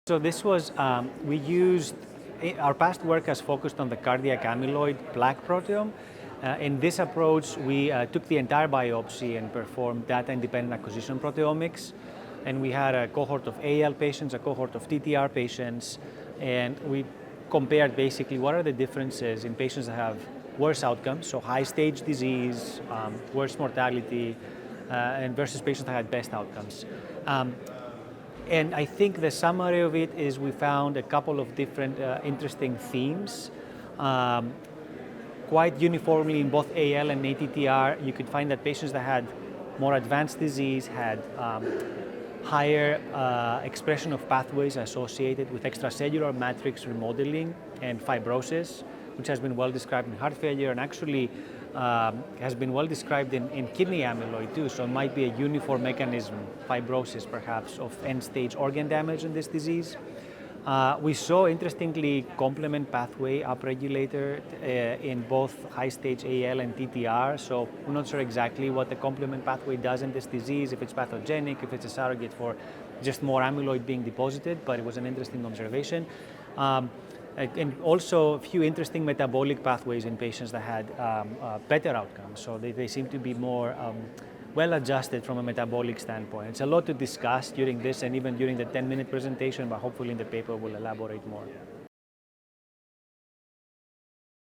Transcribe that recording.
So this was, our past work has focused on the cardiac amyloid plaque proteome. In this approach, we took the entire biopsy and performed data-independent acquisition proteomics. And we had a cohort of AL patients, a cohort of TTR patients, and we compared basically what are the differences in patients that have worse outcomes, so high-stage disease, worse mortality, and versus patients that had best outcomes. And I think the summary of it is we found a couple of different interesting themes. Quite uniformly in both AL and ATTR, you could find that patients that had more advanced disease had higher expression of pathways associated with extracellular matrix remodeling and fibrosis, which has been well described in heart failure and actually has been well described in kidney amyloid too. So it might be a uniform mechanism, fibrosis perhaps, of end-stage organ damage in this disease. We saw, interestingly, complement pathway upregulator in both high-stage AL and TTR, so I'm not sure exactly what the complement pathway does in this disease, if it's pathogenic, if it's a surrogate for just more amyloid being deposited, but it was an interesting observation. And also a few interesting metabolic pathways in patients that had better outcomes, so they seem to be more well adjusted from a metabolic standpoint. It's a lot to discuss during this and even during the 10-minute presentation, but hopefully in the paper we'll elaborate more.